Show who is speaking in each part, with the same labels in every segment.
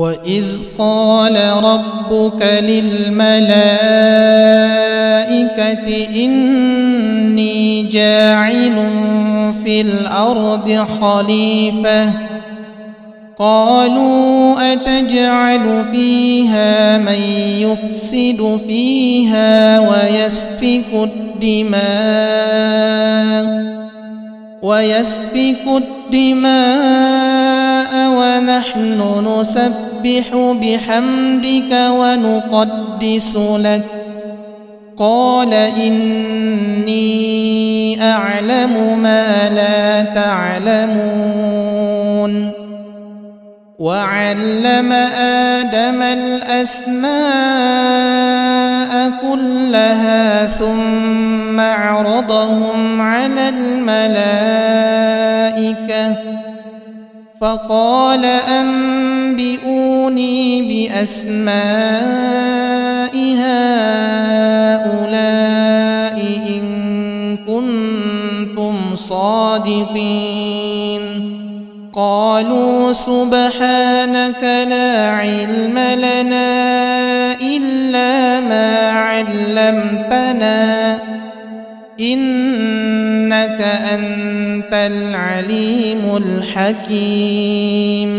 Speaker 1: وإذ قال ربك للملائكة إني جاعل في الأرض خليفة قالوا أتجعل فيها من يفسد فيها ويسفك الدماء ونحن نسبح بحمدك ونقدس لك قال إني أعلم ما لا تعلمون وعلم آدم الأسماء كلها ثم عرضهم على الملائكة فقال أنبئوني بأسماء هؤلاء إن كنتم صادقين قالوا سبحانك لا علم لنا إلا ما علمتنا إنك أنت العليم الحكيم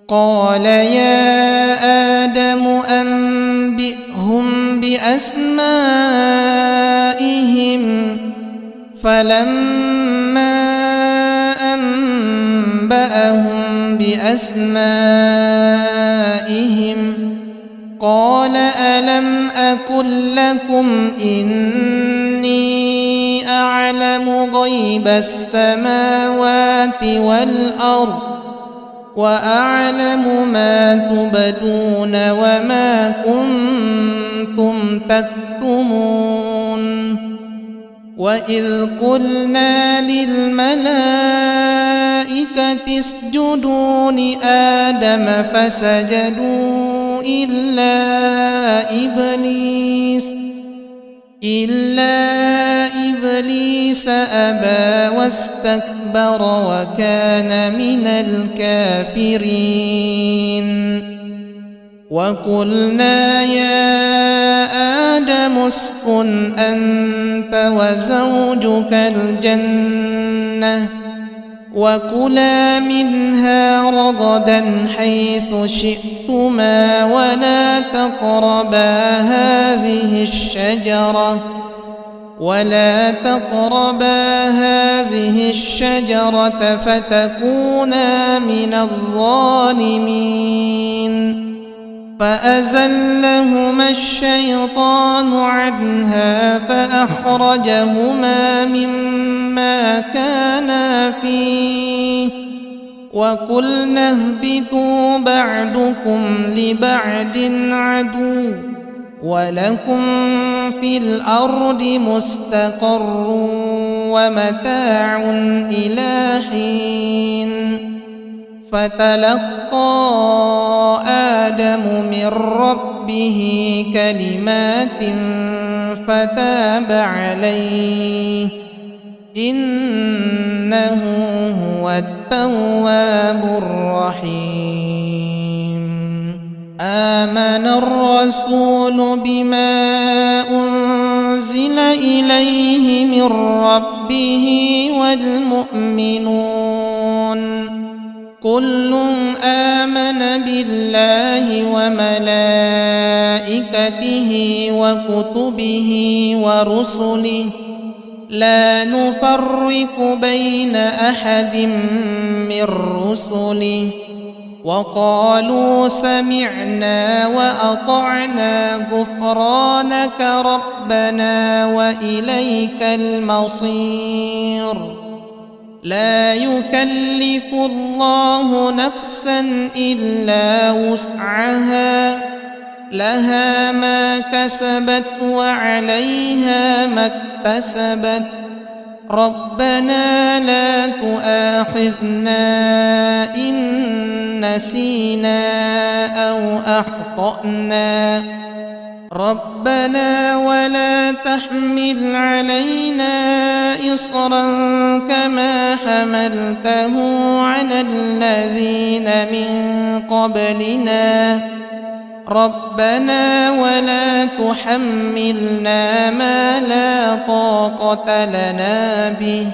Speaker 1: قال يا آدم أنبئهم بأسمائهم فلما أنبأهم بأسمائهم قال ألم أقل لكم إني أعلم غيب السماوات والأرض وأعلم ما تبدون وما كنتم تكتمون وإذ قلنا للملائكة اسجدوا لآدم فسجدوا إلا إبليس أبى واستكبر وكان من الكافرين وقلنا يا آدم اسكن أنت وزوجك الجنة وكلا منها رغدا حيث شئتما ولا تقربا هذه الشجرة فتكونا من الظالمين فأزلهما الشيطان عنها فأخرجهما مما كانا فيه وقلنا اهبطوا بعضكم لبعض عدو ولكم في الأرض مستقر ومتاع إلى حين فتلقى آدم من ربه كلمات فتاب عليه إنه هو التواب الرحيم آمن الرسول بما أنزل إليه من ربه والمؤمنون كل آمن بالله وملائكته وكتبه ورسله لا نفرق بين أحد من رسله وقالوا سمعنا وأطعنا غفرانك ربنا وإليك المصير لا يكلف الله نفسا إلا وسعها لها ما كسبت وعليها ما اكتسبت ربنا لا تؤاخذنا إن نسينا أو أخطأنا ربنا ولا تحمل علينا إصرا كما حملته على الذين من قبلنا ربنا ولا تحملنا ما لا طاقة لنا به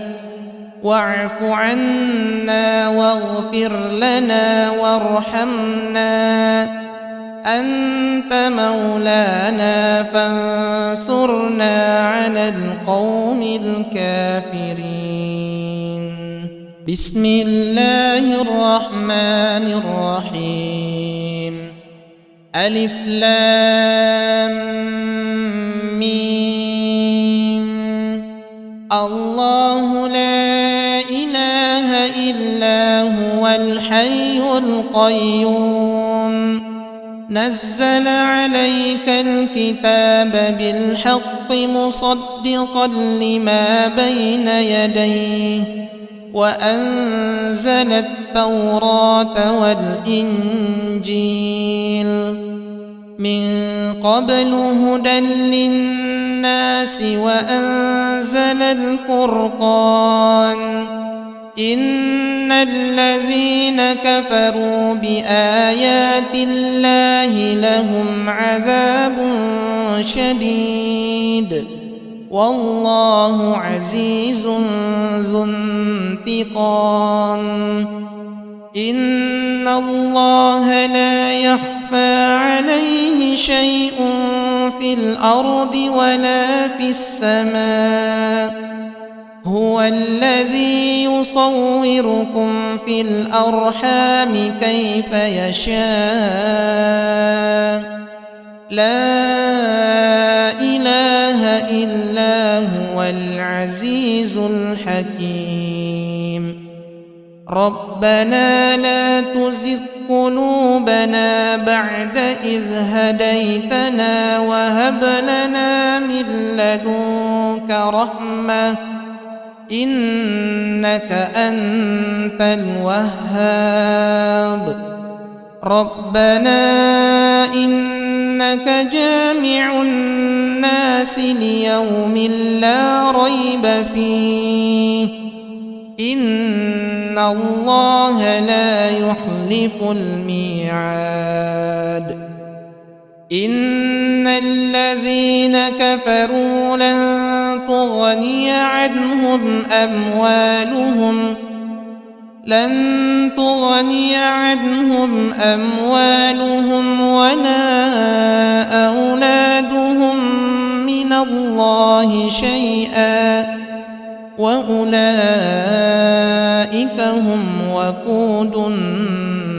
Speaker 1: واعف عنا واغفر لنا وارحمنا أنت مولانا فانصرنا على القوم الكافرين. بسم الله الرحمن الرحيم. ألف لام ميم. الله لا إله إلا هو الحي القيوم نزل عليك الكتاب بالحق مصدقا لما بين يديه وأنزل التوراة والإنجيل من قبل هدى للناس وأنزل الفرقان إن الذين كفروا بآيات الله لهم عذاب شديد والله عزيز ذو انتقام. إن الله لا يخفى عليه شيء في الأرض ولا في السماء هو الذي يصوركم في الأرحام كيف يشاء لا إله إلا هو العزيز الحكيم. ربنا لا تزغ قلوبنا بعد إذ هديتنا وهب لنا من لدنك رحمة إنك أنت الوهاب. ربنا إنك جامع الناس ليوم لا ريب فيه إن الله لا يخلف الميعاد. إن الذين كفروا لن تغني عنهم أموالهم ولا أولادهم من الله شيئا وأولئك هم وقود النار.